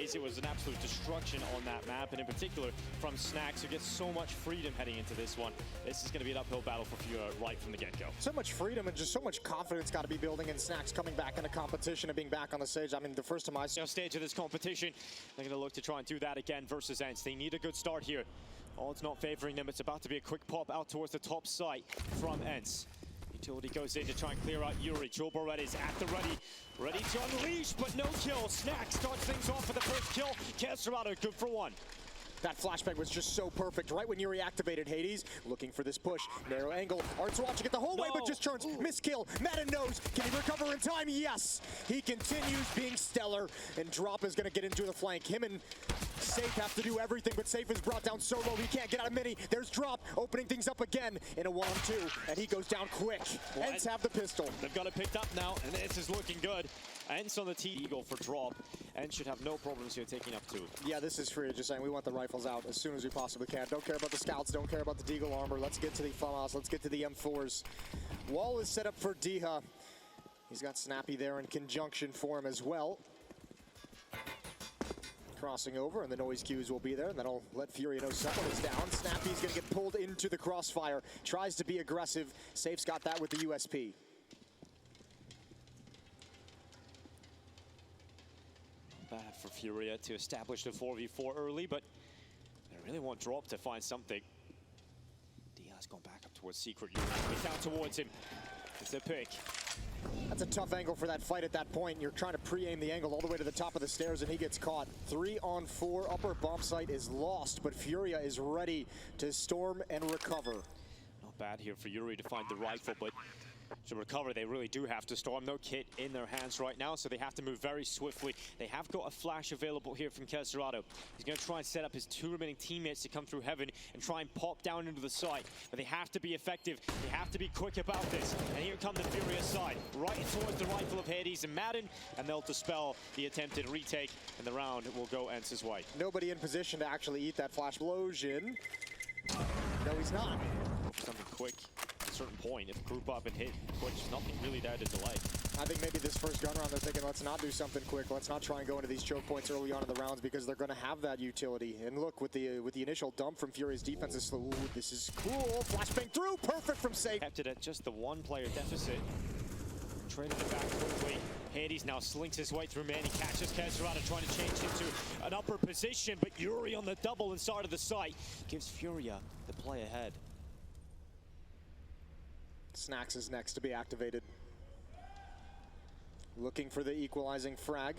phase, it was an absolute destruction on that map, and in particular from Snax, who gets so much freedom heading into this one. This is going to be an uphill battle for Furia right from the get-go. So much freedom and just so much confidence got to be building in Snax coming back into competition and being back on the stage. I mean, the first time I saw stage of this competition, they're going to look to try and do that again versus Ence. They need a good start here. Odds not favoring them. It's about to be a quick pop out towards the top site from Ence. Utility goes in to try and clear out Yuri. gllobal red is at the ready to unleash, but no kill. Snax starts things off with the first kill. Kesserado good for one. That flashback was just so perfect. Right when Yuri activated, Hades looking for this push. Narrow angle. Art's watching it the whole way, but just turns. Miskill. Madden knows. Can he recover in time? Yes. He continues being stellar, and Drop is going to get into the flank. Him and Safe have to do everything, but Safe is brought down so low he can't get out of mini. There's Drop opening things up again in a 1-on-2, and he goes down quick. Ence have the pistol. They've got it picked up now, and this is looking good. Ence on the T-Eagle for Drop. Ence should have no problems here taking up 2. Yeah, this is Furia just saying we want the rifles out as soon as we possibly can. Don't care about the scouts, don't care about the deagle armor. Let's get to the FAMAS, let's get to the M4s. Wall is set up for Diha. He's got Snappy there in conjunction for him as well. Crossing over, and the noise cues will be there, and that'll let Furia know someone is down. Snappy's gonna get pulled into the crossfire. Tries to be aggressive. Safe's got that with the USP. Bad for Furia to establish the 4v4 early, but they really want Drop to find something. Diaz going back up towards Secret. Yuri down towards him. It's a pick. That's a tough angle for that fight at that point. You're trying to pre-aim the angle all the way to the top of the stairs, and he gets caught. 3-on-4. Upper bomb site is lost, but Furia is ready to storm and recover. Not bad here for Yuri to find the rifle, but to recover, they really do have to storm. No kit in their hands right now, so they have to move very swiftly. They have got a flash available here from Kesserado. He's going to try and set up his 2 remaining teammates to come through heaven and try and pop down into the site. But they have to be effective. They have to be quick about this. And here come the Furia side, right towards the rifle of Hades and Madden, and they'll dispel the attempted retake, and the round will go Ence's way. Nobody in position to actually eat that flash explosion. No, he's not. Something quick. At a certain point, if group up and hit quick, there's nothing really there to delay. I think maybe this first gun round they're thinking, let's not do something quick. Let's not try and go into these choke points early on in the rounds because they're going to have that utility. And look, with the initial dump from Furia's defense, this is cool. Flashbang through, perfect from Safe. Kept it at just the 1-player deficit. Traded it back quickly. Hades now slinks his way through man. He catches Kesserado trying to change into an upper position, but Yuri on the double inside of the site gives Furia the play ahead. Snax is next to be activated. Looking for the equalizing frag.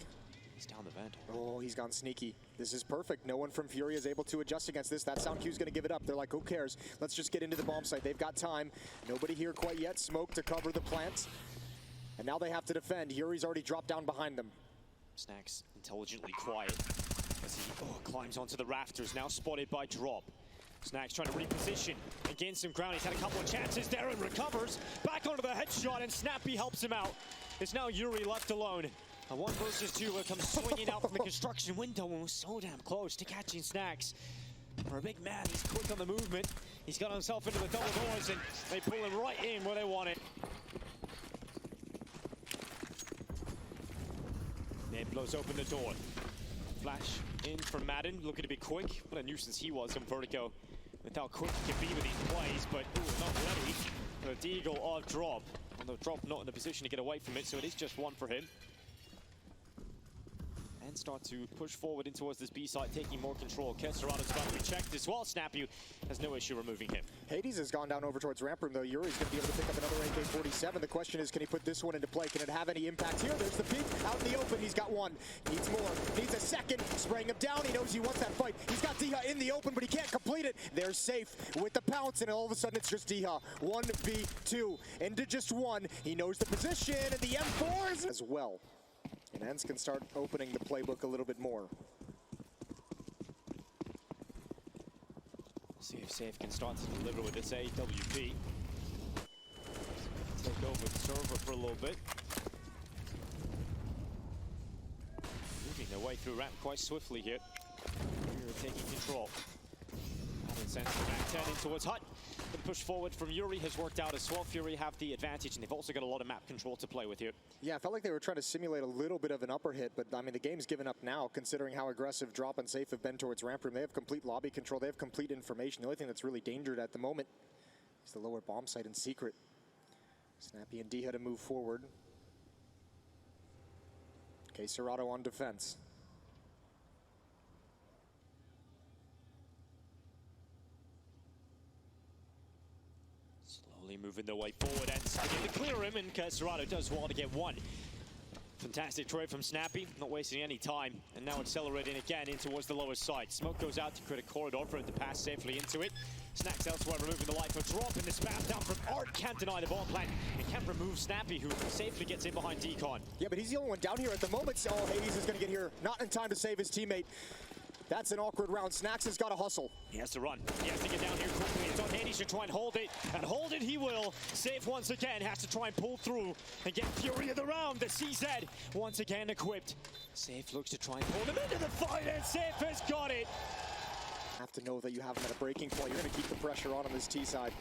He's down the vent. Oh, he's gone sneaky. This is perfect. No one from Furia is able to adjust against this. That sound cue's going to give it up. They're like, who cares? Let's just get into the bomb site. They've got time. Nobody here quite yet. Smoke to cover the plant. And now they have to defend. Yuri's already dropped down behind them. Snax intelligently quiet as he climbs onto the rafters. Now spotted by Drop. Snax trying to reposition and gain some ground. He's had a couple of chances there and recovers. Back onto the headshot, and Snappy helps him out. It's now Yuri left alone. A 1 versus 2 comes swinging out from the construction window and was so damn close to catching Snax. For a big man, he's quick on the movement. He's got himself into the double doors, and they pull him right in where they want it. Ned blows open the door. Flash in from Madden, looking to be quick. What a nuisance he was from Vertigo with how quick he can be with these plays, but not ready for the deagle of Drop. Although Drop not in a position to get away from it, so it is just 1 for him. And start to push forward in towards this B site, taking more control. Kesserado's about to be checked as well. Snappy has no issue removing him. Hades has gone down over towards ramp room, though. Yuri's going to be able to pick up another AK-47. The question is, can he put this one into play? Can it have any impact here? There's the peek. Out in the open, he's got 1. Needs more. Needs a second. Spraying him down. He knows he wants that fight. He's got Diha in the open, but he can't complete it. They're safe with the pounce, and all of a sudden it's just Diha. 1v2 into just 1. He knows the position, and the M4s as well. And Ence can start opening the playbook a little bit more. See if Safe can start to deliver with this AWP. Take over the server for a little bit. Moving their way through ramp quite swiftly here. We're taking control. Madden sends the back 10 in towards Hut. The push forward from Yuri has worked out as well. Fury have the advantage, and they've also got a lot of map control to play with here. Yeah, I felt like they were trying to simulate a little bit of an upper hit, but I mean, the game's given up now, considering how aggressive Drop and Safe have been towards ramp room. They have complete lobby control. They have complete information. The only thing that's really dangered at the moment is the lower bomb site in secret. Snappy and D had to move forward. Okay, Serato on defense. Slowly moving their way forward and starting to clear him, and Serato does well to get one. Fantastic trade from Snappy, not wasting any time, and now accelerating again in towards the lower side. Smoke goes out to create a corridor for him to pass safely into it. Snacks elsewhere, removing the light for Drop, and the spam down from Art can't deny the bomb plant, and can't remove Snappy, who safely gets in behind Decon. Yeah, but he's the only one down here at the moment. Oh, Hades is going to get here, not in time to save his teammate. That's an awkward round. Snacks has got to hustle. He has to run. He has to get down here quickly. It's on Hades to try and hold it. And hold it he will. Safe once again has to try and pull through and get Fury of the round. The CZ once again equipped. Safe looks to try and pull him into the fight, and Safe has got it. Have to know that you have him at a breaking point. You're going to keep the pressure on this T side.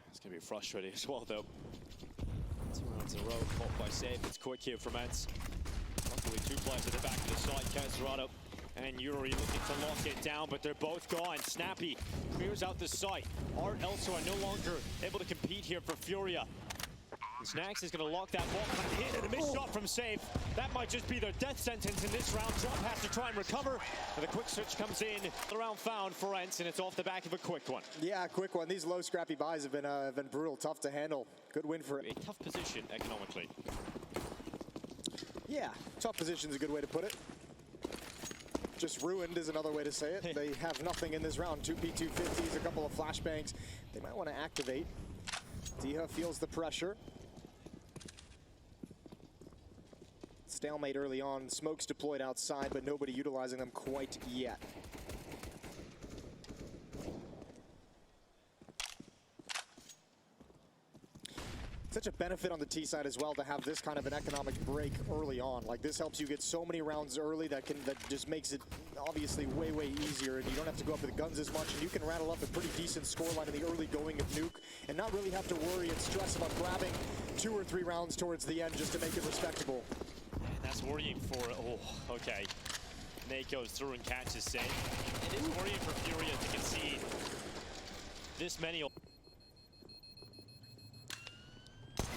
It's going to be frustrating as well, though. 2 rounds in a row caught by Safe. It's quick here from Ence. Luckily, 2 players at the back of the side. Serato and Yuri looking to lock it down, but they're both gone. Snappy clears out the site. Art elsewhere no longer able to compete here for Furia. And Snacks is going to lock that ball hit, and a missed shot from Safe. That might just be their death sentence in this round. Drop has to try and recover, and the quick switch comes in. The round found for Ence, and it's off the back of a quick one. Yeah, quick one. These low scrappy buys have been brutal, tough to handle. Good win for it. A tough position economically. Yeah, tough position is a good way to put it. Just ruined is another way to say it. They have nothing in this round. 2 P250s, a couple of flashbangs. They might want to activate. Diha feels the pressure. Stalemate early on. Smokes deployed outside, but nobody utilizing them quite yet. Such a benefit on the T side as well to have this kind of an economic break early on. Like, this helps you get so many rounds early that just makes it obviously way easier, and you don't have to go up with the guns as much, and you can rattle up a pretty decent scoreline in the early going of Nuke and not really have to worry and stress about grabbing 2 or 3 rounds towards the end just to make it respectable. And that's worrying for, oh, okay. Nate goes through and catches Safe. It is worrying for Furia to concede this many.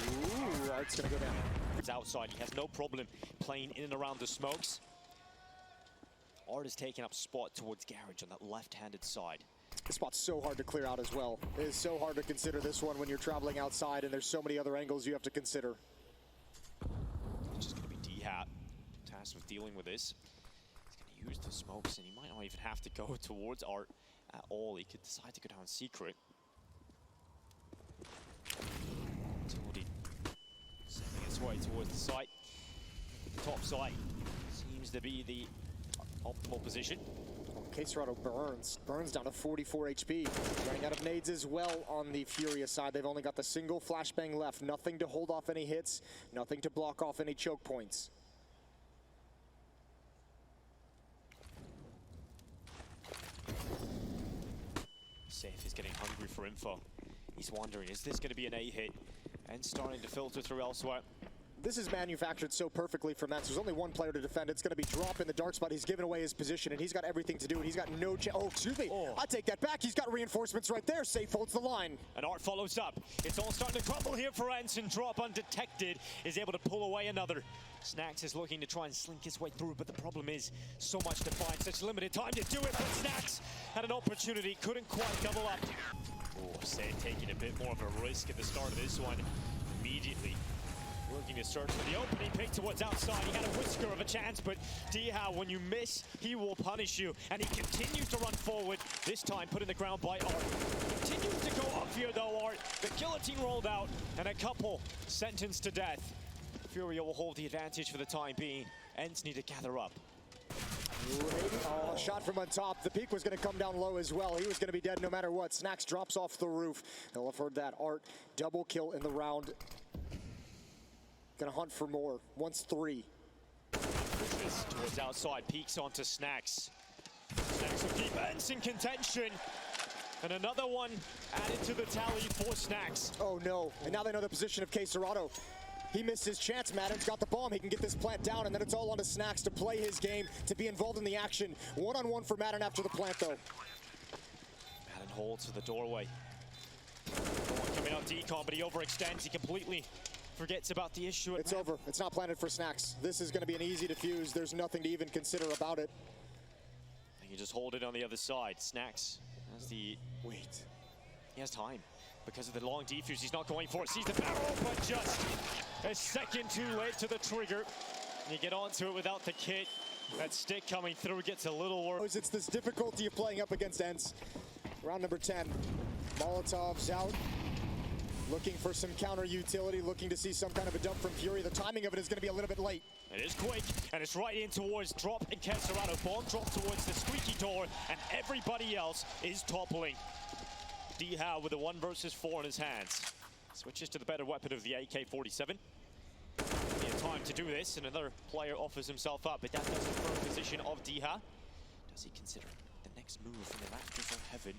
Ooh, Art's gonna go down. It's outside. He has no problem playing in and around the smokes. Art is taking up spot towards Garage on that left-handed side. This spot's so hard to clear out as well. It is so hard to consider this one when you're traveling outside and there's so many other angles you have to consider. It's just going to be D-Hat tasked with dealing with this. He's going to use the smokes, and he might not even have to go towards Art at all. He could decide to go down secret. Sending its way towards the site. Top site seems to be the optimal position. Okay, Serato burns down to 44 HP. Running out of nades as well on the Furia side. They've only got the single flashbang left. Nothing to hold off any hits. Nothing to block off any choke points. Safe is getting hungry for info. He's wondering, is this going to be an A hit? And starting to filter through elsewhere. This is manufactured so perfectly from Ence. There's only one player to defend. It's going to be Drop in the dark spot. He's given away his position, and he's got everything to do, and he's got no chance. Oh, excuse me. Oh. I take that back. He's got reinforcements right there. Safe holds the line. And Art follows up. It's all starting to crumble here for Ence, and Drop, undetected, is able to pull away another. Snacks is looking to try and slink his way through, but the problem is so much to find, such limited time to do it, but Snacks had an opportunity, couldn't quite double up. Oh, Safe taking a bit more of a risk at the start of this one. Immediately looking to search for the opening, pick towards outside. He had a whisker of a chance, but D-How, when you miss, he will punish you. And he continues to run forward, this time put in the ground by Art. Continues to go up here though, Art. The guillotine rolled out, and a couple sentenced to death. Furia will hold the advantage for the time being. Ence need to gather up. Oh, shot from on top. The peak was going to come down low as well. He was going to be dead no matter what. Snacks drops off the roof. They'll have heard that. Art, double kill in the round. Gonna hunt for more. Once 3. Pushes towards outside, peeks onto Snacks. Snacks will keep Ence in contention. And another one added to the tally for Snacks. Oh no, and now they know the position of Cerrado. He missed his chance. Madden's got the bomb. He can get this plant down, and then it's all on to Snacks to play his game, to be involved in the action. One-on-one for Madden after the plant, though. Madden holds to the doorway. No one coming out decon, but he overextends. He completely forgets about the issue. It's over. It's not planted for Snacks. This is going to be an easy defuse. There's nothing to even consider about it. And you just hold it on the other side. Snacks has the... Wait. He has time. Because of the long defuse, he's not going for it. Sees the barrel, but just a second too late to the trigger. And you get onto it without the kit. That stick coming through gets a little worse. It's this difficulty of playing up against Ence. Round number 10. Molotov's out. Looking for some counter utility, looking to see some kind of a dump from Fury. The timing of it is going to be a little bit late. It is quick, and it's right in towards Drop and Cerrado. Bomb drop towards the squeaky door, and everybody else is toppling. deHa with a 1 versus 4 in his hands. Switches to the better weapon of the AK-47. He had time to do this, and another player offers himself up, but that does confirm position of deHa. Does he consider the next move from the rafters of heaven?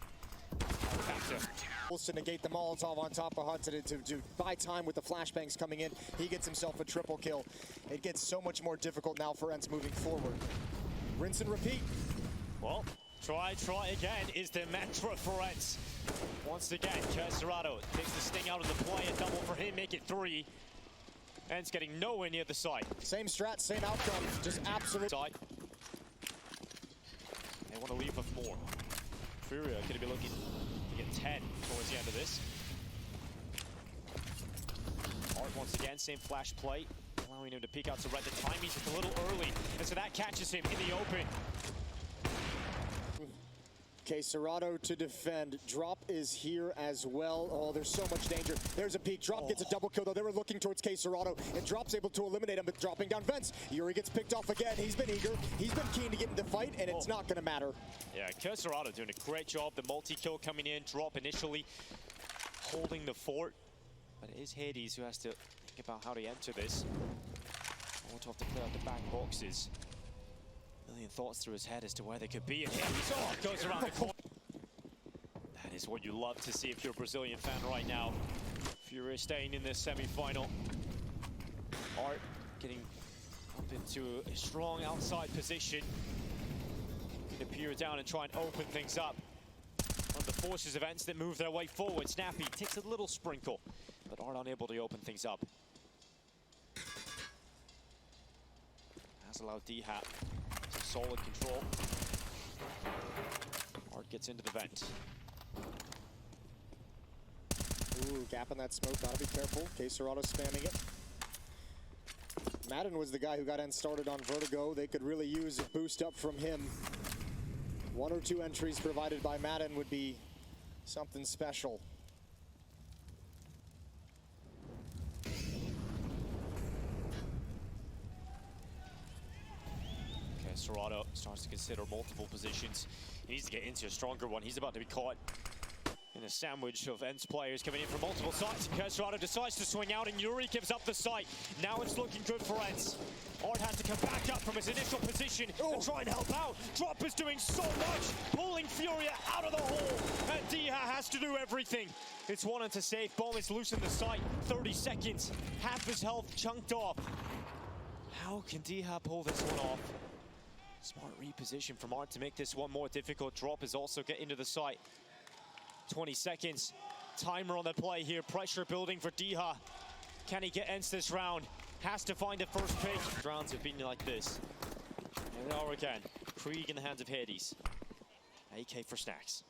To negate the Molotov on top of Hudson to buy time with the flashbangs coming in. He gets himself a triple kill. It gets so much more difficult now for Ence moving forward. Rinse and repeat. Well, try again is the mantra for Ence. Once again, Cerrado takes the sting out of the play. A double for him, make it 3. Ence getting nowhere near the site. Same strat, same outcome, just absolute. Side. They want to leave with more. Furia could be looking to get 10 towards the end of this. Art once again, same flash play, allowing him to peek out to red. The timing's just a little early, and so that catches him in the open. Cerrado to defend. Drop is here as well. Oh, there's so much danger. There's a peek. Drop gets a double kill, though. They were looking towards Cerrado, and Drop's able to eliminate him, but dropping down vents. Yuri gets picked off again. He's been eager. He's been keen to get in the fight, and it's not going to matter. Yeah, Cerrado doing a great job. The multi-kill coming in. Drop initially holding the fort, but it is Hades who has to think about how to enter this. Molotov to clear out the back boxes. Million thoughts through his head as to where they could be, and Hades goes around the corner. That is what you love to see if you're a Brazilian fan right now. Fury staying in this semi-final. Art getting up into a strong outside position. Looking to peer down and try and open things up. One of the forces of Ence that move their way forward. Snappy takes a little sprinkle, but Art unable to open things up. Has allowed deHa solid control. Art gets into the vent. Ooh, gap in that smoke, gotta be careful. Cerrado spamming it. Madden was the guy who got Ence started on Vertigo. They could really use a boost up from him. 1 or 2 entries provided by Madden would be something special. Cerrado starts to consider multiple positions. He needs to get into a stronger one. He's about to be caught in a sandwich of Ence players coming in from multiple sides. Cerrado decides to swing out, and Yuri gives up the site. Now it's looking good for Ence. Art has to come back up from his initial position and try and help out. Drop is doing so much, pulling Furia out of the hole, and deHa has to do everything. It's one to save. Bomb is loose in the site. 30 seconds, half his health chunked off. How can deHa pull this one off? Smart reposition from Art to make this one more difficult. Drop is also getting into the site. 20 seconds. Timer on the play here. Pressure building for deHa. Can he get Ence this round? Has to find the first pick. Rounds have been like this. And they are again. Krieg in the hands of Hades. AK for Snacks.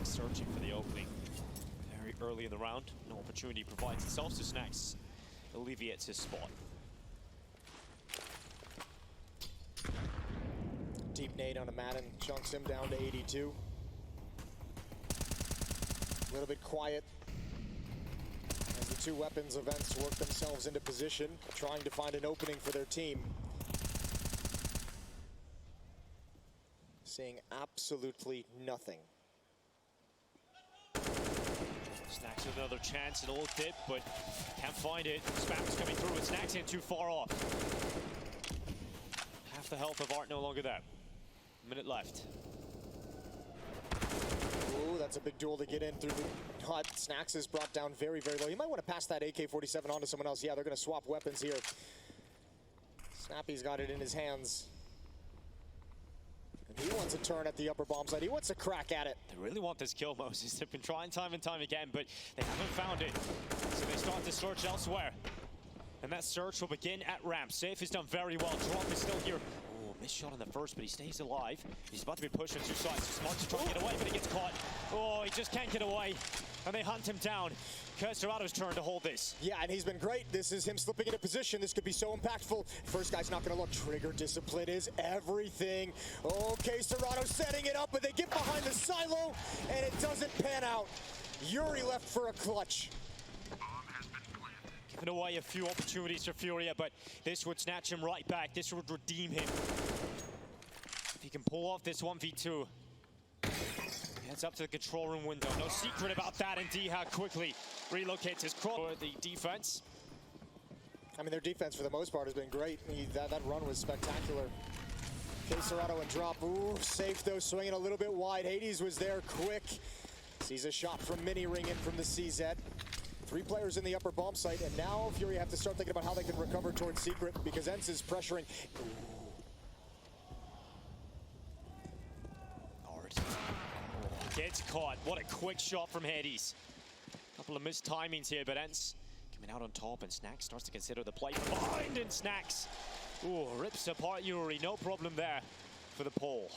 Searching for the opening. Very early in the round. No opportunity provides itself to Snacks. Alleviates his spot. Deep nade on a Madden, chunks him down to 82. A little bit quiet as the 2 weapons of Ence work themselves into position, trying to find an opening for their team. Seeing absolutely nothing. Snacks with another chance, an old dip, but can't find it. Spam's coming through with Snacks in too far off. half the health of Art no longer there. Minute left. Ooh, that's a big duel to get in through the hut. Snacks is brought down very, very low. You might want to pass that AK-47 on to someone else. Yeah, they're going to swap weapons here. Snappy's got it in his hands. And he wants a turn at the upper bomb site. He wants a crack at it. They really want this kill, Moses. They've been trying time and time again, but they haven't found it. So they start to search elsewhere. And that search will begin at ramp. Safe has done very well. Drop is still here. Oh, missed shot on the first, but he stays alive. He's about to be pushed on two sides. Smart to try to get away, but he gets caught. Oh, he just can't get away. And they hunt him down. Cursedorado's turn to hold this. Yeah, and he's been great. This is him slipping into position. This could be so impactful. First guy's not going to look. Trigger discipline is everything. Okay, Serrano setting it up, but they get behind the silo, and it doesn't pan out. Yuri left for a clutch. Giving away a few opportunities for Furia, but this would snatch him right back. This would redeem him. If he can pull off this 1v2. Heads up to the control room window. No secret about that, and deha quickly relocates his cross for the defense. I mean, their defense for the most part has been great. That run was spectacular. Okay, Serrano and drop. Ooh, safe though, swinging a little bit wide. Hades was there quick. Sees a shot from Mini ring in from the CZ. 3 players in the upper bomb site, and now Furia have to start thinking about how they can recover towards Secret because Ence is pressuring. Art. Gets caught. What a quick shot from Hades. Couple of missed timings here, but Ence coming out on top, and Snacks starts to consider the play from behind, and Snacks rips apart Yuri. No problem there for the pole.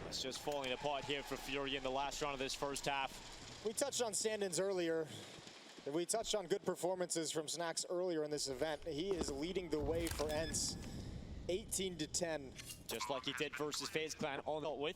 It's just falling apart here for Furia in the last round of this first half. We touched on stand-ins earlier. We touched on good performances from Snacks earlier in this event. He is leading the way for Ence, 18-10. Just like he did versus FaZe Clan on the with.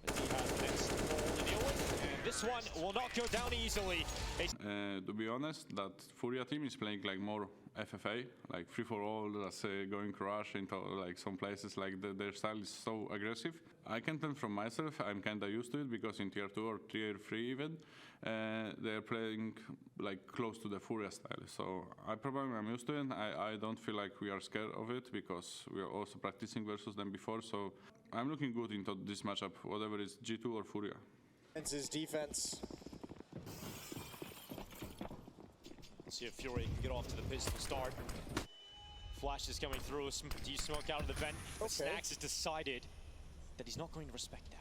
He has the next hole to deal with, and this one will not go down easily. To be honest, that Furia team is playing like more FFA, like free for all, that's going crash into like some places, like their style is so aggressive. I can tell from myself, I'm kinda used to it because in tier 2 or tier 3 even, they're playing like close to the Furia style. So I'm used to it. I don't feel like we are scared of it because we are also practicing versus them before. So I'm looking good into this matchup, whatever it's G2 or Furia. Ence's defense. See if Fury can get off to the pistol start. Flash is coming through. D-smoke out of the vent. Okay. Snacks has decided that he's not going to respect that.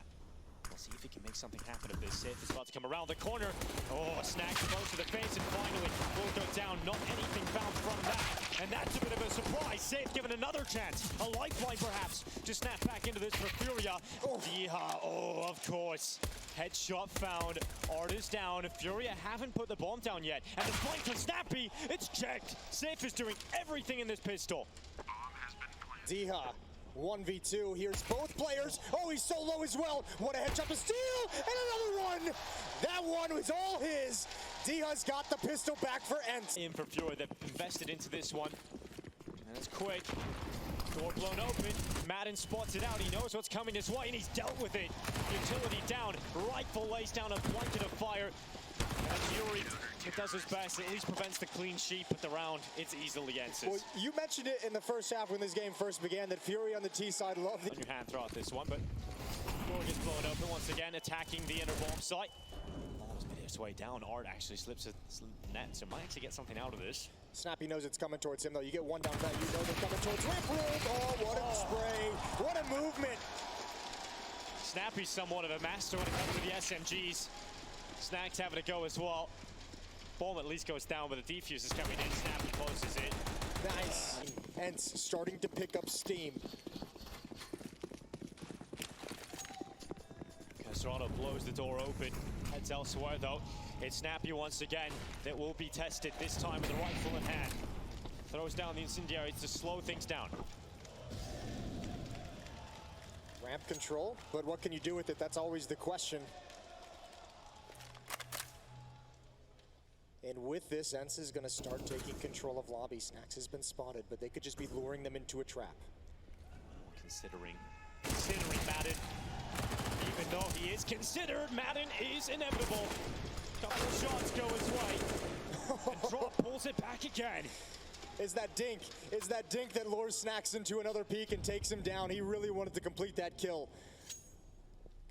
We'll see if he can make something happen of this. Safe is about to come around the corner. Oh, Snacks close to the face, and finally will go down. Not anything found from that. And that's a bit of a surprise. Safe given another chance. A lifeline perhaps to snap back into this for Furia. deha, oh, of course. Headshot found. Art is down. Furia haven't put the bomb down yet. And the point from Snappy, it's checked. Safe is doing everything in this pistol. deha, 1v2. Here's both players. Oh, he's so low as well. What a headshot to steal, and another one. That one was all his. deha's got the pistol back for Ence. In for Furia, they've invested into this one. And it's quick. Door blown open. Madden spots it out. He knows what's coming his way, and he's dealt with it. Utility down. Rifle lays down a blanket of fire. As Yuri does his best, at least prevents the clean sheet, but the round, it's easily Ence's. Well, you mentioned it in the first half when this game first began that Fury on the T side loved it. On your hand throughout this one, but door gets blown open once again, attacking the inner bomb site. Bomb's made its way down. Art actually slips a net, so might actually get something out of this. Snappy knows it's coming towards him, though. You get one down back, you know they're coming towards ramp room. Oh, what a spray. What a movement. Snappy's somewhat of a master when it comes to the SMGs. Snacks having a go as well. Bomb at least goes down, but the defuse is coming in. Snappy closes it. Nice. Ence starting to pick up steam. Castrado blows the door open. Heads elsewhere, though. It's Snappy once again that will be tested, this time with the rifle in hand. Throws down the incendiary to slow things down. Ramp control, but what can you do with it? That's always the question. And with this, Ence is going to start taking control of lobby. Snacks has been spotted, but they could just be luring them into a trap. Considering Madden. Even though he is considered, Madden is inevitable. Couple of shots go his way. And Drop pulls it back again. is that dink. Is that dink that lures Snacks into another peak and takes him down. He really wanted to complete that kill.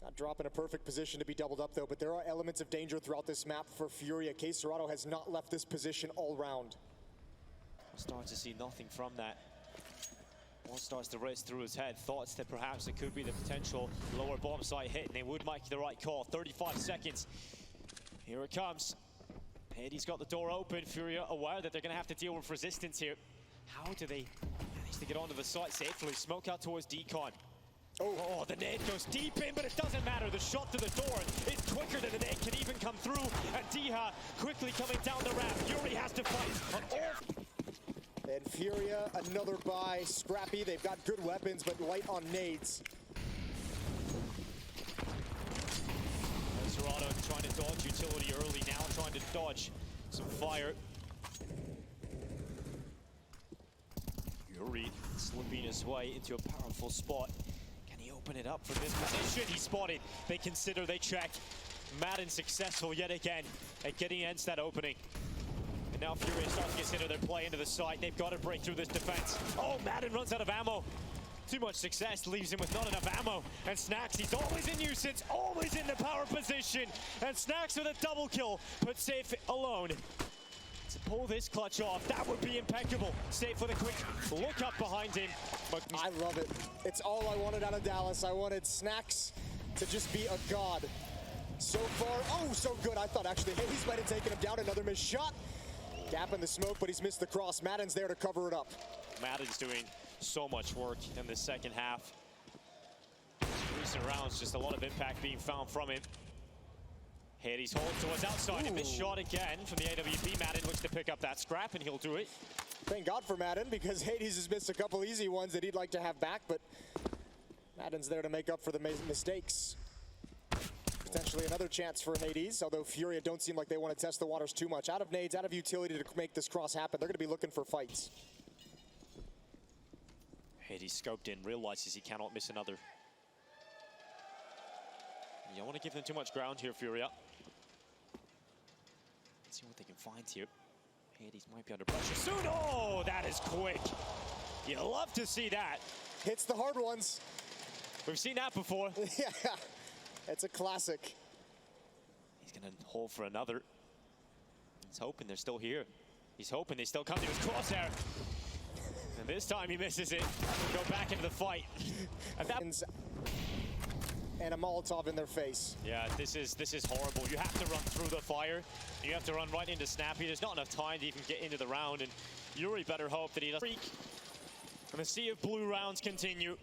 Got drop in a perfect position to be doubled up though, but there are elements of danger throughout this map for Furia. Serato has not left this position all round. Starting to see nothing from that. One starts to race through his head. Thoughts that perhaps it could be the potential lower bomb site hit, and they would make the right call. 35 seconds. Here it comes. Hades got the door open. Furia aware that they're going to have to deal with resistance here. How do they manage to get onto the site safely? Smoke out towards Decon. Oh, the nade goes deep in, but it doesn't matter. The shot to the door is quicker than the nade can even come through. And Diha quickly coming down the ramp. Yuri has to fight. And Furia, another buy. Scrappy, they've got good weapons, but light on nades. Serato trying to dodge utility early, now trying to dodge some fire. Yuri slipping his way into a powerful spot. Can he open it up from this position? He's spotted. They consider, they check. Madden successful yet again at getting Ence that opening. And now Furia starts to consider their play into the site. They've got to break through this defense. Oh, Madden runs out of ammo. Too much success leaves him with not enough ammo. And Snacks, he's always in nuisance, always in the power position. And Snacks with a double kill, but Safe alone. To pull this clutch off, that would be impeccable. Safe with a quick look up behind him. But I love it. It's all I wanted out of Dallas. I wanted Snacks to just be a god. So far, oh, so good. I thought actually Hades might have taken him down. Another missed shot. Gap in the smoke, but he's missed the cross. Madden's there to cover it up. Madden's doing so much work in the second half. Recent rounds, just a lot of impact being found from him. Hades holds towards outside, and this shot again from the AWP. Madden looks to pick up that scrap, and he'll do it. Thank God for Madden, because Hades has missed a couple easy ones that he'd like to have back, but Madden's there to make up for the mistakes. Potentially another chance for Hades, although Furia don't seem like they want to test the waters too much. Out of nades, out of utility to make this cross happen, they're going to be looking for fights. Hades scoped in, realizes he cannot miss another. You don't want to give them too much ground here, Furia. Let's see what they can find here. Hades might be under pressure soon. Oh, that is quick. You love to see that. Hits the hard ones. We've seen that before. Yeah, it's a classic. He's going to hold for another. He's hoping they're still here. He's hoping they still come to his crosshair. And this time he misses it. Go back into the fight. And a Molotov in their face. Yeah, this is horrible. You have to run through the fire. You have to run right into Snappy. There's not enough time to even get into the round, and Yuri better hope that he doesn't freak. And the sea of blue rounds continue.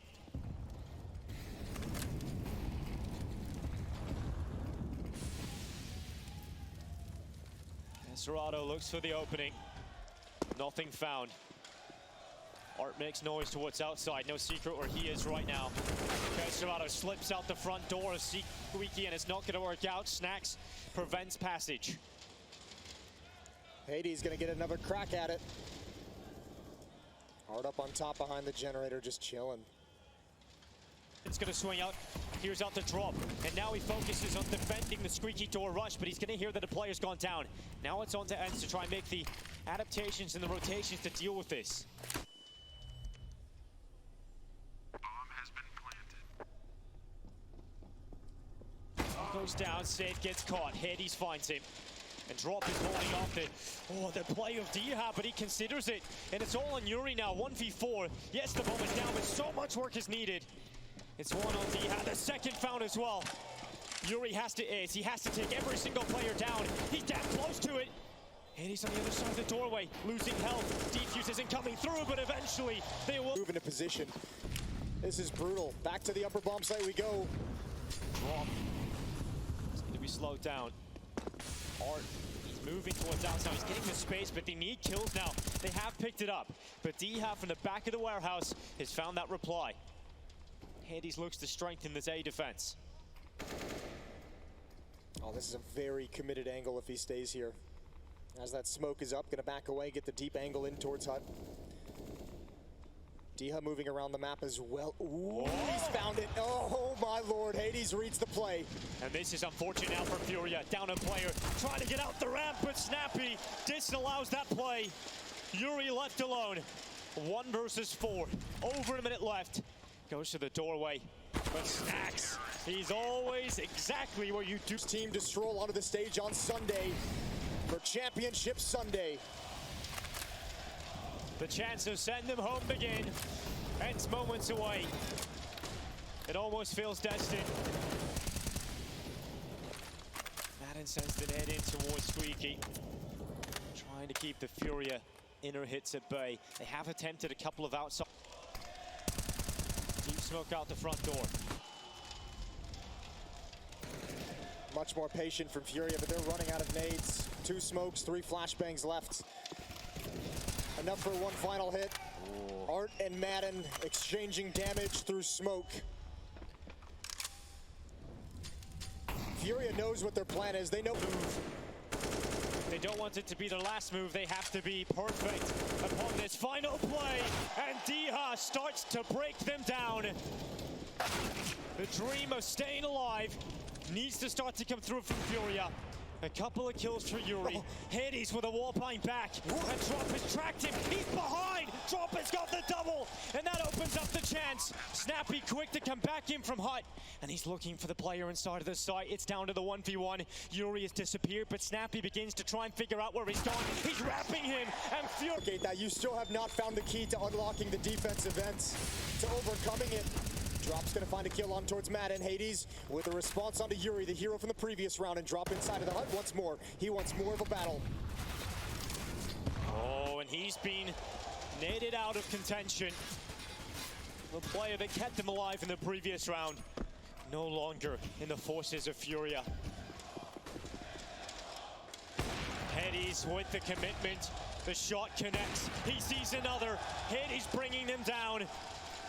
And Serato looks for the opening. Nothing found. Art makes noise towards outside. No secret where he is right now. Serato slips out the front door of Squeaky, and it's not going to work out. Snacks prevents passage. Hades going to get another crack at it. Hard up on top behind the generator, just chilling. It's going to swing out. Here's out the drop. And now he focuses on defending the Squeaky door rush, but he's going to hear that the player's gone down. Now it's on to Ence to try and make the adaptations and the rotations to deal with this. Goes down, Safe gets caught. Hades finds him. And Drop is holding off the play of Diha, but he considers it. And it's all on Yuri now, 1v4. Yes, the bomb is down, but so much work is needed. It's one on Diha, the second found as well. Yuri has to ace, he has to take every single player down. He's damn close to it. Hades on the other side of the doorway, losing health. Defuse isn't coming through, but eventually they will move into position. This is brutal. Back to the upper bomb site we go. Drop. To be slowed down. Art, he's moving towards outside. He's getting the space, but they need kills now. They have picked it up, but Diha from the back of the warehouse has found that reply. Hades looks to strengthen this A defense. Oh, this is a very committed angle if he stays here. As that smoke is up, gonna back away, get the deep angle in towards Hut. Diha moving around the map as well. Ooh, he's found it. Oh my lord, Hades reads the play. And this is unfortunate now for Furia. Down a player, trying to get out the ramp, but Snappy disallows that play. Yuri left alone. 1 versus 4. Over a minute left. Goes to the doorway. But Snacks, he's always exactly where you do. Team to stroll onto the stage on Sunday for Championship Sunday. The chance of sending them home begin. Ence moments away. It almost feels destined. Madden sends the net in towards Squeaky. Trying to keep the Furia inner hits at bay. They have attempted a couple of outside. Deep smoke out the front door. Much more patient from Furia, but they're running out of nades. 2 smokes, 3 flashbangs left. Enough for one final hit. Ooh. Art and Madden exchanging damage through smoke. Furia knows what their plan is. They know. They don't want it to be their last move. They have to be perfect upon this final play. And deha starts to break them down. The dream of staying alive needs to start to come through from Furia. A couple of kills for Yuri. Hades with a wall playing back. And Drop has tracked him. He's behind. Drop has got the double. And that opens up the chance. Snappy quick to come back in from Hut. And he's looking for the player inside of the site. It's down to the 1v1. Yuri has disappeared, but Snappy begins to try and figure out where he's gone. He's wrapping him. And Furia. Okay, that you still have not found the key to unlocking the defensive ends, to overcoming it. Drop's gonna find a kill on towards Madden. Hades with a response onto Yuri, the hero from the previous round, and Drop inside of the hut once more. He wants more of a battle. Oh, and he's been netted out of contention. The player that kept him alive in the previous round, no longer in the forces of Furia. Hades with the commitment. The shot connects. He sees another. Hades bringing them down.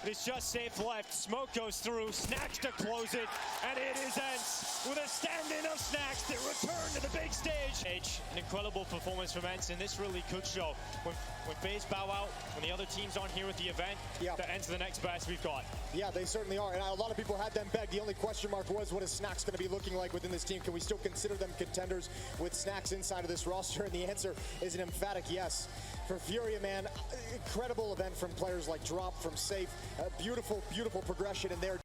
It's just safe left. Smoke goes through. Snacks to close it. And it is Ence with a stand-in of Snacks to return to the big stage. An incredible performance from Ence, and this really could show. When FaZe bow out, when the other teams aren't here at the event, the Ence are the next best we've got. Yeah, they certainly are. And a lot of people had them pegged. The only question mark was, what is Snacks going to be looking like within this team? Can we still consider them contenders with Snacks inside of this roster? And the answer is an emphatic yes. For Furia, man, incredible event from players like Drop, from Safe. Beautiful, beautiful progression in their